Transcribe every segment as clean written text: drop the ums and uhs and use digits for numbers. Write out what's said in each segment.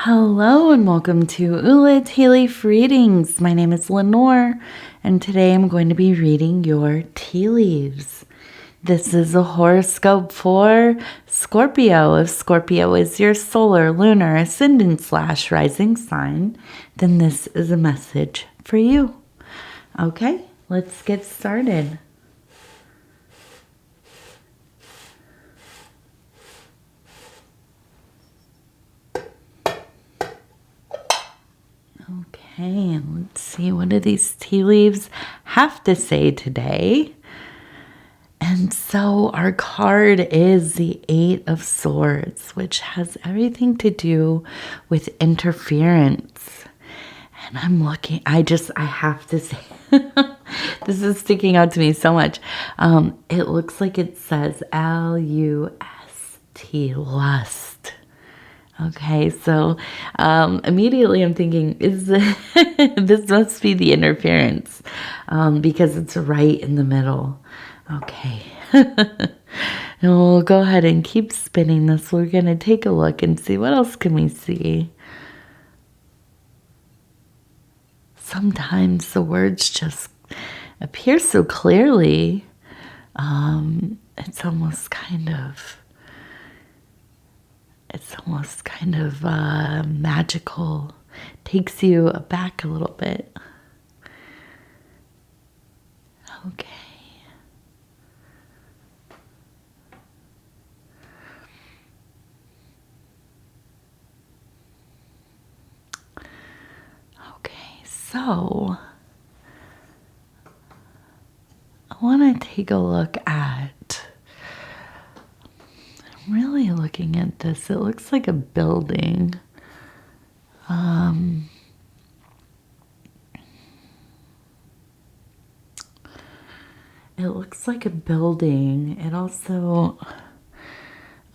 Hello and welcome to Ula Tea Leaf Readings. My name is Lenor and today I'm going to be reading your tea leaves. This is a horoscope for Scorpio. If Scorpio is your solar, lunar, ascendant / rising sign, then this is a message for you. Okay, let's get started. Okay, let's see, what do these tea leaves have to say today? And so our card is the Eight of Swords, which has everything to do with interference. And I'm looking, I have to say, this is sticking out to me so much. It looks like it says L-U-S-T, lust. Okay, so immediately I'm thinking, this must be the interference because it's right in the middle. Okay, and we'll go ahead and keep spinning this. We're going to take a look and see what else can we see. Sometimes the words just appear so clearly. It's almost kind of magical. Takes you aback a little bit. Okay. Okay, so I want to take a look at, I'm really looking at this. It looks like a building. It looks like a building. It also,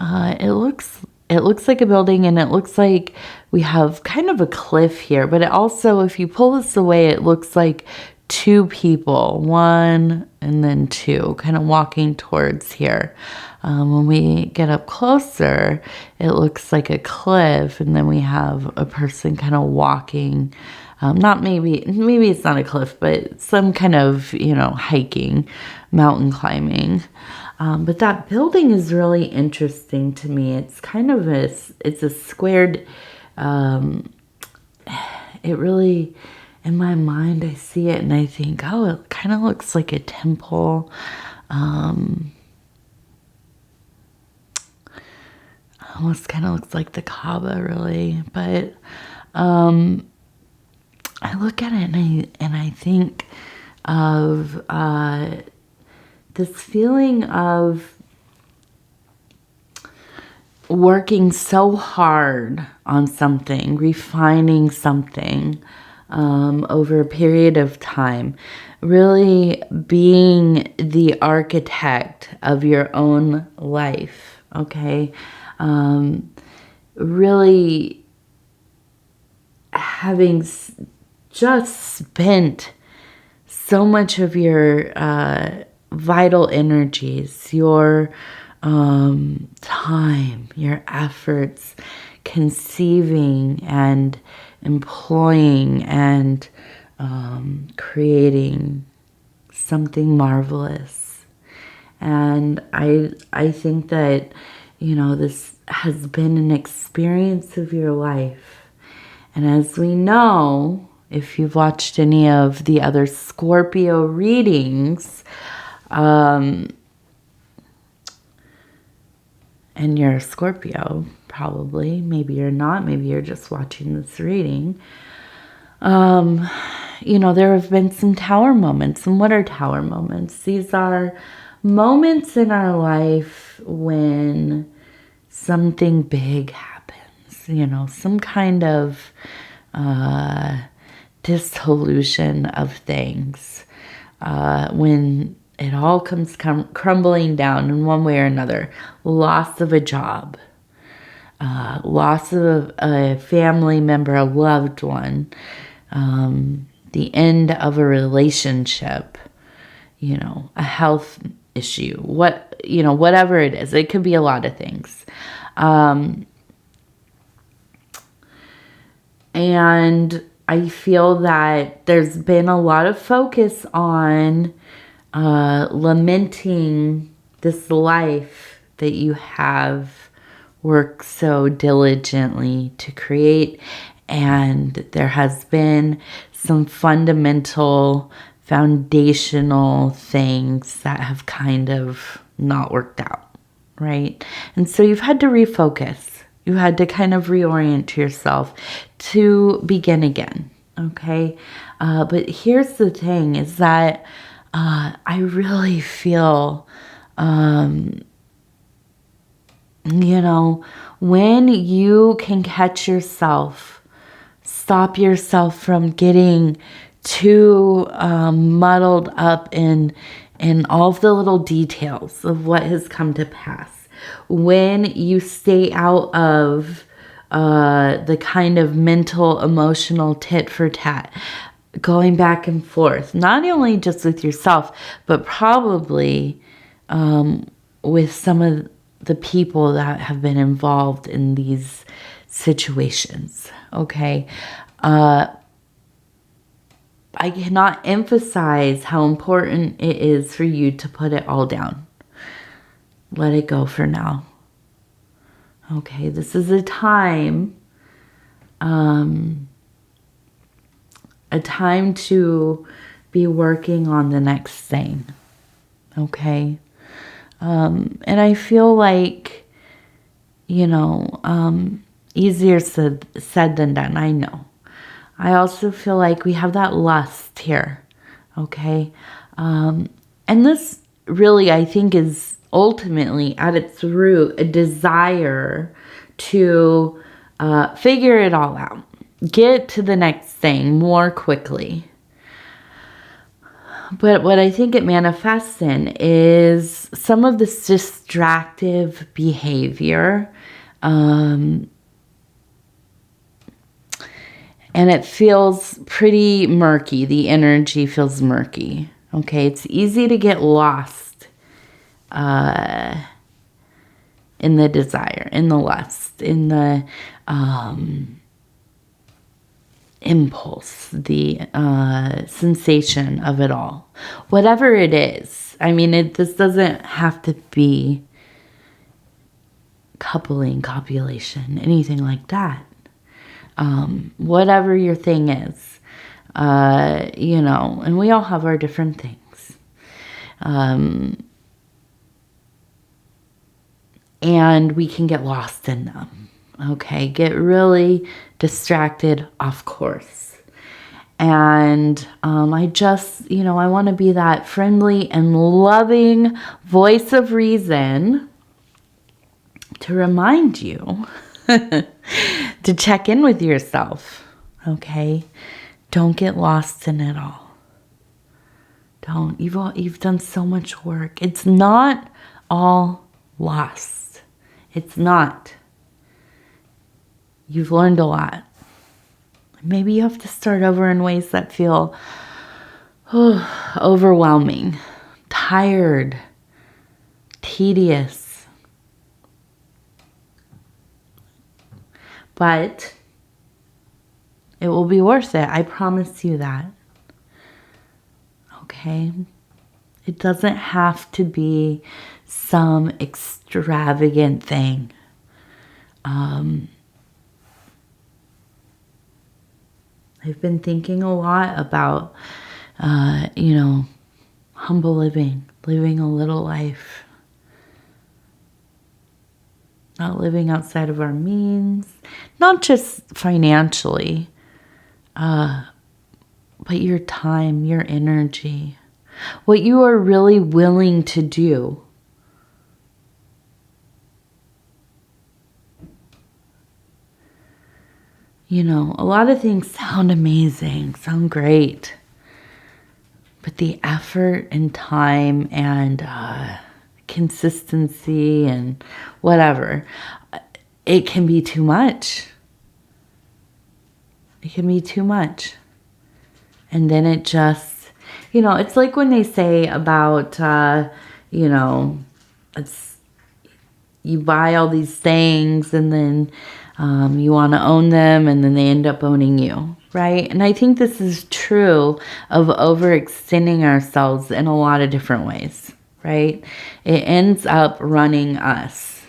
it looks like a building, and it looks like we have kind of a cliff here, but it also, if you pull this away, it looks like two people, one and then two, kind of walking towards here. When we get up closer, it looks like a cliff, and then we have a person kind of walking, maybe it's not a cliff, but some kind of, hiking, mountain climbing. But that building is really interesting to me. It's kind of it's a squared, it really, in my mind, I see it and I think, oh, it kind of looks like a temple. Almost kind of looks like the Kaaba, really. But I look at it and I think of this feeling of working so hard on something, refining something over a period of time, really being the architect of your own life, okay? Really having just spent so much of your vital energies, your time, your efforts, conceiving and employing and creating something marvelous. And I think that, this has been an experience of your life. And as we know, if you've watched any of the other Scorpio readings, and you're a Scorpio, probably, maybe you're not, maybe you're just watching this reading, there have been some tower moments. And what are tower moments? These are moments in our life when something big happens, some kind of dissolution of things, when it all comes crumbling down in one way or another. Loss of a job, loss of a family member, a loved one, the end of a relationship, a health issue, whatever it is. It could be a lot of things. And I feel that there's been a lot of focus on lamenting this life that you have worked so diligently to create. And there has been some fundamental, foundational things that have kind of not worked out, right? And so you've had to refocus. You had to kind of reorient yourself to begin again, okay? But here's the thing is that I really feel, when you can catch yourself, stop yourself from getting too muddled up in all of the little details of what has come to pass. When you stay out of the kind of mental, emotional tit for tat, going back and forth, not only just with yourself, but probably with some of the people that have been involved in these situations, okay? I cannot emphasize how important it is for you to put it all down. Let it go for now. Okay, this is a time to be working on the next thing. Okay? And I feel like, easier said than done, I know. I also feel like we have that lust here, okay? And this really, I think, is ultimately at its root a desire to figure it all out, get to the next thing more quickly. But what I think it manifests in is some of this distractive behavior. And it feels pretty murky. The energy feels murky. Okay, it's easy to get lost in the desire, in the lust, in the impulse, the sensation of it all. Whatever it is. I mean, this doesn't have to be coupling, copulation, anything like that. Whatever your thing is, and we all have our different things. And we can get lost in them. Okay, get really distracted off course. And I just, I want to be that friendly and loving voice of reason to remind you to check in with yourself, okay? Don't get lost in it all. Don't. You've done so much work. It's not all lost. It's not. You've learned a lot. Maybe you have to start over in ways that feel overwhelming, tired, tedious. But it will be worth it. I promise you that. Okay? It doesn't have to be some extravagant thing. I've been thinking a lot about, humble living a little life. Not living outside of our means, not just financially, but your time, your energy, what you are really willing to do. A lot of things sound amazing, sound great, but the effort and time and consistency and whatever, it can be too much. It can be too much. And then it just, it's like when they say about, it's, you buy all these things and then You want to own them, and then they end up owning you, right? And I think this is true of overextending ourselves in a lot of different ways, right? It ends up running us.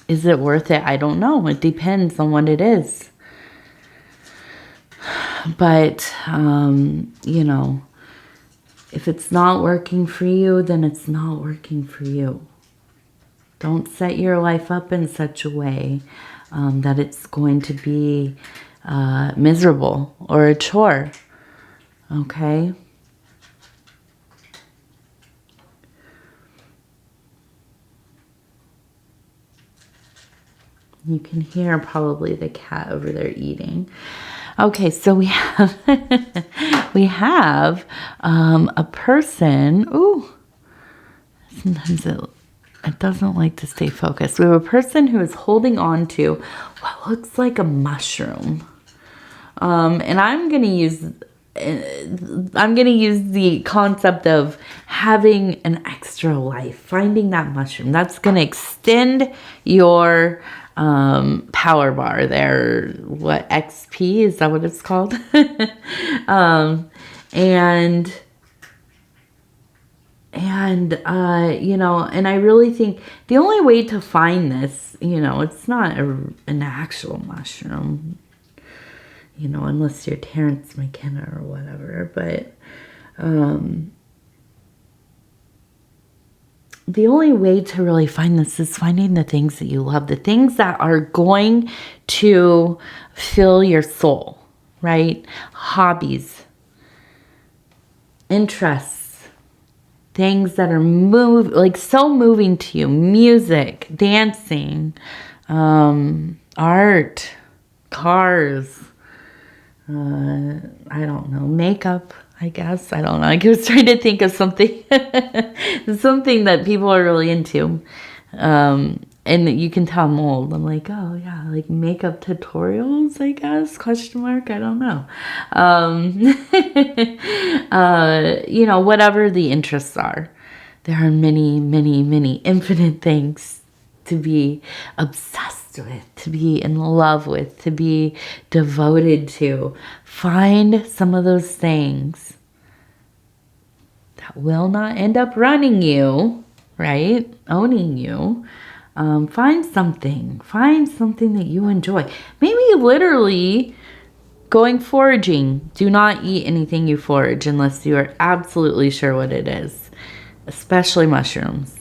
Is it worth it? I don't know. It depends on what it is. But, you know, if it's not working for you, then it's not working for you. Don't set your life up in such a way that it's going to be miserable or a chore. Okay? You can hear probably the cat over there eating. Okay, so we have a person. Ooh, sometimes it doesn't like to stay focused. We have a person who is holding on to what looks like a mushroom, and I'm gonna use the concept of having an extra life, finding that mushroom. That's gonna extend your power bar there. What, XP, is that what it's called? You know, and I really think the only way to find this, you know, it's not an actual mushroom, you know, unless you're Terrence McKenna or whatever, but the only way to really find this is finding the things that you love, the things that are going to fill your soul, right? Hobbies, interests, things that are so moving to you. Music, dancing, art, cars, I don't know, makeup, I guess. I don't know. I was trying to think of something, something that people are really into. And you can tell I'm old. I'm like, oh yeah, like makeup tutorials, I guess, question mark. I don't know. You know, whatever the interests are, there are many, many, many infinite things to be obsessed with, to be in love with, to be devoted to. Find some of those things that will not end up running you, right? Owning you. Find something that you enjoy. Maybe literally going foraging. Do not eat anything you forage unless you are absolutely sure what it is, especially mushrooms.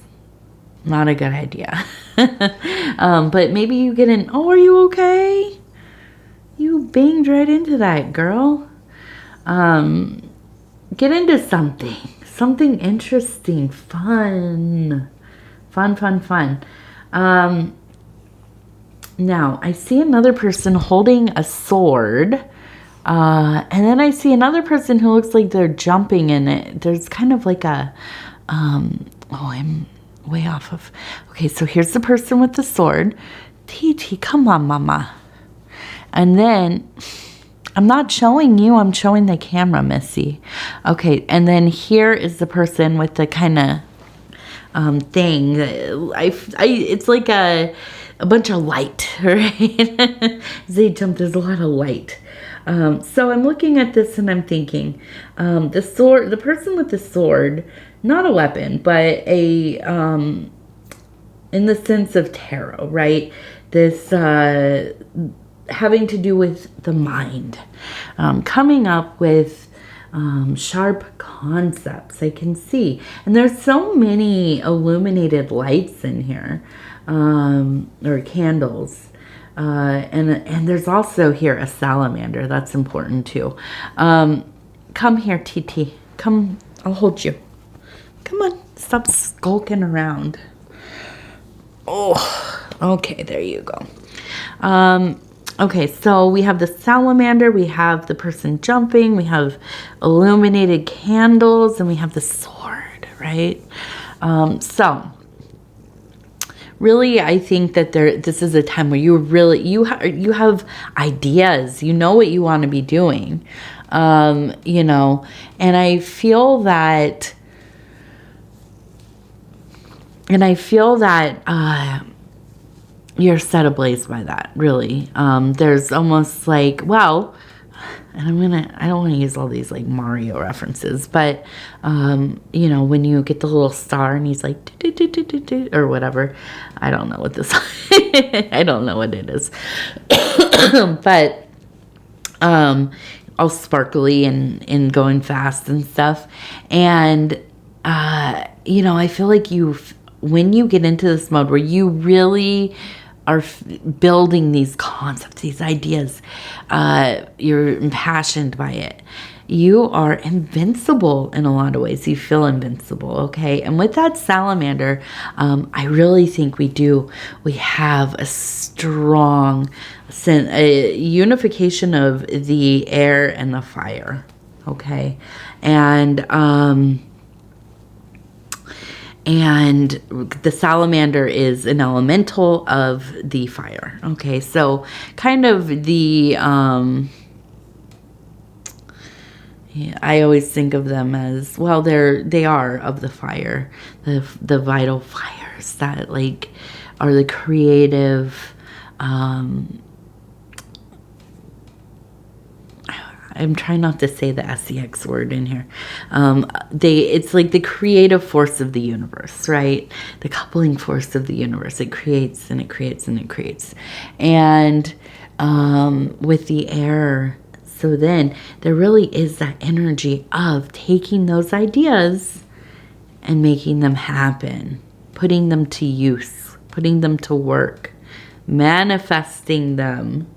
Not a good idea. But maybe you get in. Oh, are you okay? You banged right into that, girl. Get into something interesting, fun. Now, I see another person holding a sword. And then I see another person who looks like they're jumping in it. There's kind of like a, I'm way off of. Okay, so here's the person with the sword. TT, come on, mama. And then, I'm not showing you, I'm showing the camera, Missy. Okay, and then here is the person with the kind of thing. It's like a bunch of light, right? As they jump, there's a lot of light. So I'm looking at this and I'm thinking, the person with the sword, not a weapon, but a, in the sense of tarot, right? This, having to do with the mind, coming up with, sharp concepts I can see. And there's so many illuminated lights in here, or candles. And there's also here a salamander. That's important too. Come here, TT. Come, I'll hold you. Come on, stop skulking around. Oh, okay, there you go. Okay, so we have the salamander, we have the person jumping, we have illuminated candles, and we have the sword, right? So really, I think that this is a time where you have ideas, you know what you want to be doing, you know, and I feel that, you're set ablaze by that, really. There's almost like, well, and I don't want to use all these like Mario references, but, you know, when you get the little star and he's like, or whatever, I don't know what this, I don't know what it is, but, all sparkly and going fast and stuff. And, you know, I feel like when you get into this mode where you really are building these concepts, these ideas, you're impassioned by it, you are invincible in a lot of ways. You feel invincible, okay? And with that salamander, I really think we have a strong unification of the air and the fire, okay? And the salamander is an elemental of the fire. Okay, so kind of the, yeah, I always think of them as, well, they are of the fire, the vital fires that like are the creative, I'm trying not to say the SEX word in here. It's like the creative force of the universe, right? The coupling force of the universe. It creates and it creates and it creates. And with the air, so then there really is that energy of taking those ideas and making them happen, putting them to use, putting them to work, manifesting them.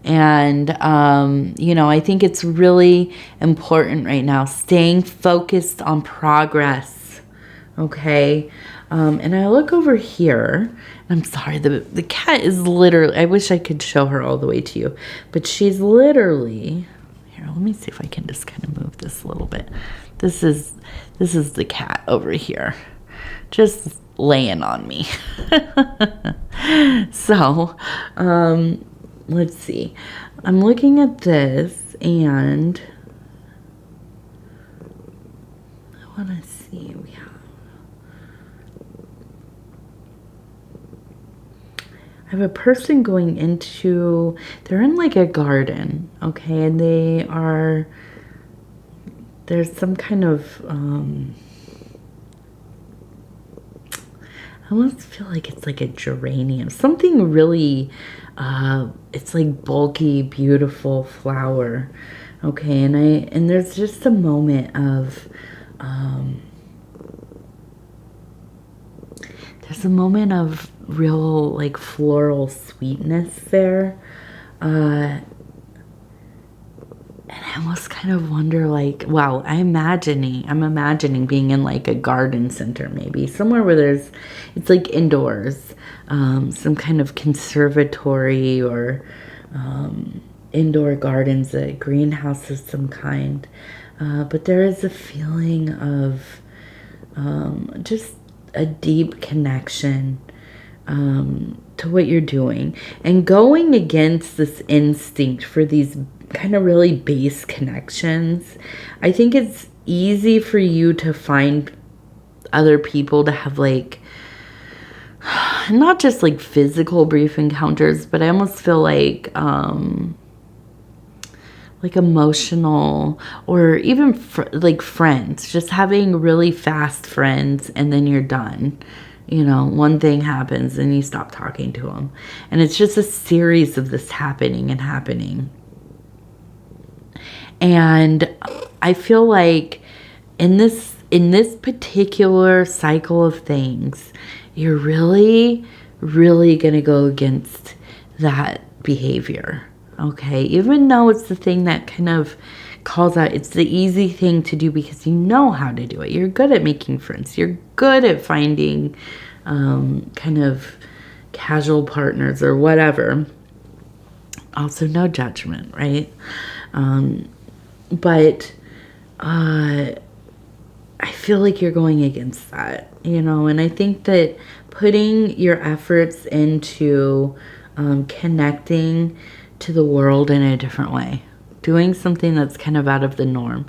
And, you know, I think it's really important right now, staying focused on progress, okay? And I look over here, and I'm sorry, the cat is literally, I wish I could show her all the way to you, but she's literally, here, let me see if I can just kind of move this a little bit. This is the cat over here, just laying on me. So, let's see. I'm looking at this and I want to see. I have a person going into, they're in like a garden, okay, and there's some kind of, I almost feel like it's like a geranium, something really, it's like bulky, beautiful flower. Okay. And there's just a moment of, there's a moment of real like floral sweetness there. And I almost kind of wonder, like, wow, I'm imagining being in like a garden center, maybe somewhere where it's like indoors, some kind of conservatory or indoor gardens, a greenhouse of some kind. But there is a feeling of just a deep connection to what you're doing, and going against this instinct for these kind of really base connections. I think it's easy for you to find other people to have like, not just like physical brief encounters, but I almost feel like emotional, or even like friends, just having really fast friends, and then you're done. You know, one thing happens and you stop talking to them. And it's just a series of this happening and happening. And I feel like in this particular cycle of things, you're really, really going to go against that behavior. Okay. Even though it's the thing that kind of calls out, it's the easy thing to do because you know how to do it. You're good at making friends. You're good at finding kind of casual partners or whatever. Also, no judgment, right? But I feel like you're going against that, you know, and I think that putting your efforts into connecting to the world in a different way, doing something that's kind of out of the norm,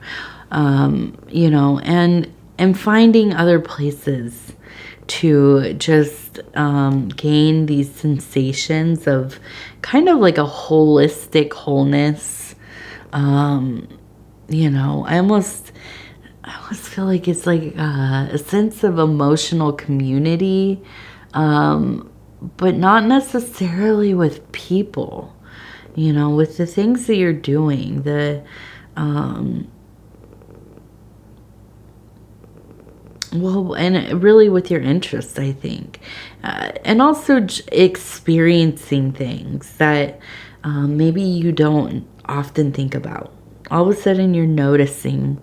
you know, and finding other places to just gain these sensations of kind of like a holistic wholeness. You know, I almost feel like it's like a sense of emotional community, but not necessarily with people, you know, with the things that you're doing, well, and really with your interests, I think. And also experiencing things that maybe you don't often think about. All of a sudden you're noticing,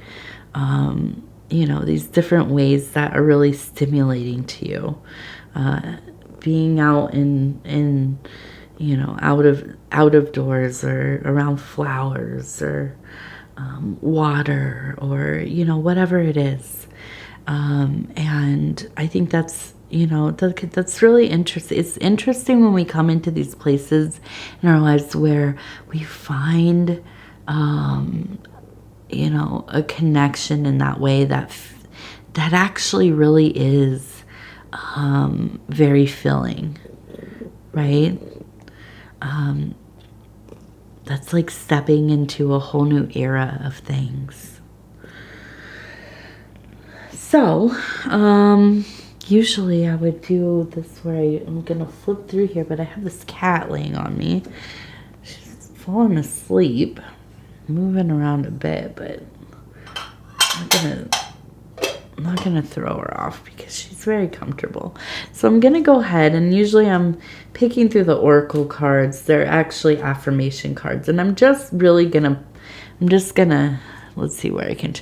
you know, these different ways that are really stimulating to you. Being out in you know, out of doors or around flowers or water or, you know, whatever it is. And I think that's, you know, that's really interesting. It's interesting when we come into these places in our lives where we find, you know, a connection in that way that actually really is very filling, right? That's like stepping into a whole new era of things. So, usually I would do this where I'm gonna flip through here, but I have this cat laying on me. She's falling asleep, moving around a bit, but I'm not gonna throw her off because she's very comfortable. So I'm gonna go ahead, and usually I'm picking through the oracle cards. They're actually affirmation cards, and I'm just gonna, let's see where I'm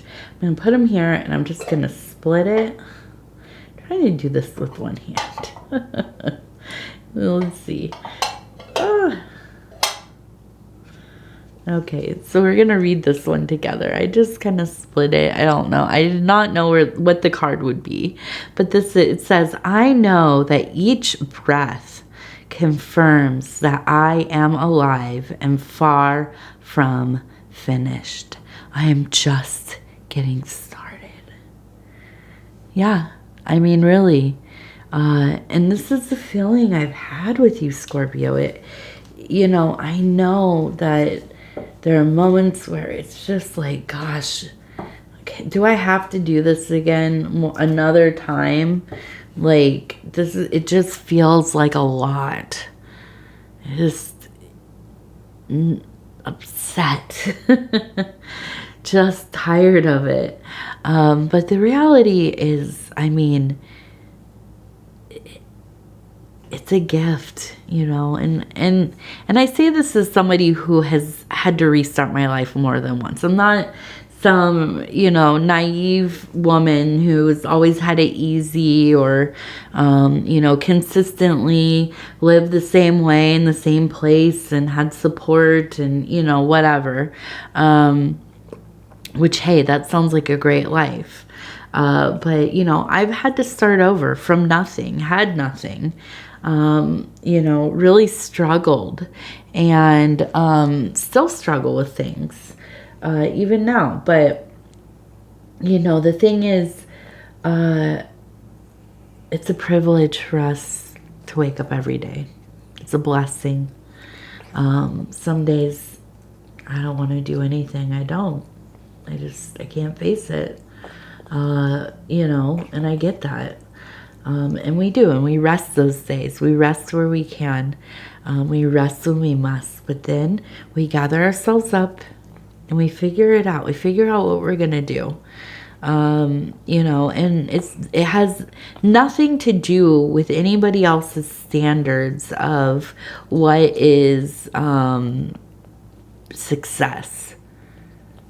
gonna put them here, and I'm just gonna split it. I'm trying to do this with one hand. Let's see. Okay, so we're gonna read this one together. I just kind of split it. I don't know. I did not know what the card would be, but it says, "I know that each breath confirms that I am alive and far from finished. I am just getting started." Yeah, I mean, really. And this is the feeling I've had with you, Scorpio. You know, I know that there are moments where it's just like, gosh, okay, do I have to do this again another time? Like, it just feels like a lot. Just upset. Just tired of it. But the reality is, I mean, it's a gift, you know, and I say this as somebody who has had to restart my life more than once. I'm not some, you know, naive woman who's always had it easy or, you know, consistently lived the same way in the same place and had support and, you know, whatever. Which, hey, that sounds like a great life. But, you know, I've had to start over from nothing, had nothing. You know, really struggled and still struggle with things even now. But, you know, the thing is, it's a privilege for us to wake up every day. It's a blessing. Some days I don't want to do anything. I don't. I can't face it. You know, and I get that. And we do, and we rest those days. We rest where we can. We rest when we must. But then we gather ourselves up and we figure it out. We figure out what we're going to do. You know, and it has nothing to do with anybody else's standards of what is success.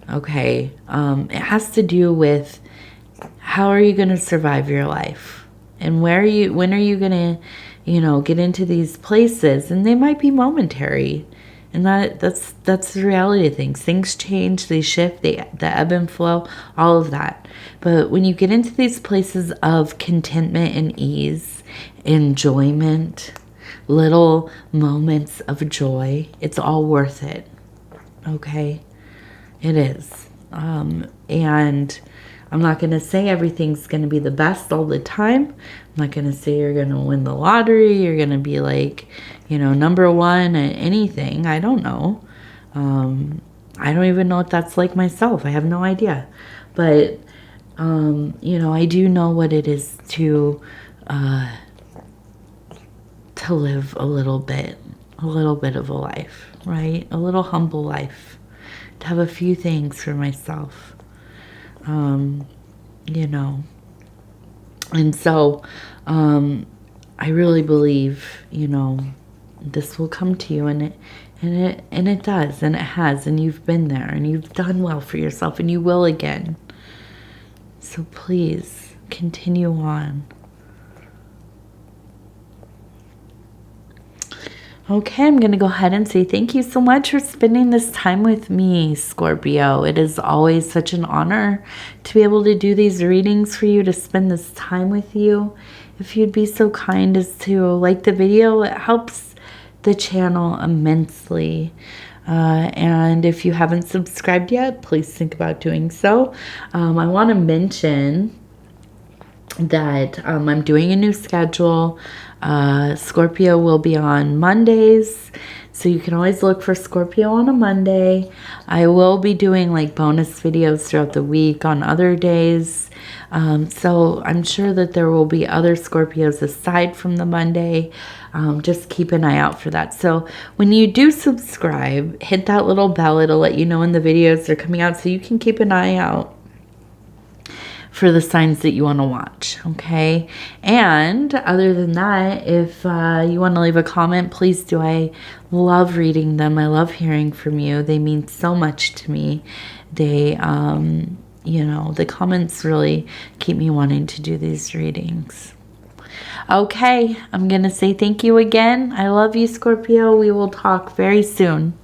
Okay? It has to do with how are you going to survive your life? And when are you going to, you know, get into these places? And they might be momentary. And that's the reality of things. Things change, they shift, the ebb and flow, all of that. But when you get into these places of contentment and ease, enjoyment, little moments of joy, it's all worth it. Okay? It is. And I'm not going to say everything's going to be the best all the time. I'm not going to say you're going to win the lottery. You're going to be like, you know, number one at anything. I don't know. I don't even know what that's like myself. I have no idea. But, you know, I do know what it is to live a little bit of a life, right? A little humble life. To have a few things for myself. You know. And so, I really believe, you know, this will come to you, and it does, and it has, and you've been there, and you've done well for yourself, and you will again. So please continue on. Okay, I'm going to go ahead and say thank you so much for spending this time with me, Scorpio. It is always such an honor to be able to do these readings for you, to spend this time with you. If you'd be so kind as to like the video, it helps the channel immensely. And if you haven't subscribed yet, please think about doing so. I want to mention that I'm doing a new schedule. Scorpio will be on Mondays, so you can always look for Scorpio on a Monday. I will be doing like bonus videos throughout the week on other days. So I'm sure that there will be other Scorpios aside from the Monday. Just keep an eye out for that. So when you do subscribe, hit that little bell. It'll let you know when the videos are coming out, so you can keep an eye out for the signs that you want to watch, okay? And other than that, if you want to leave a comment, please do. I love reading them. I love hearing from you. They mean so much to me. They, you know, the comments really keep me wanting to do these readings. Okay, I'm going to say thank you again. I love you, Scorpio. We will talk very soon.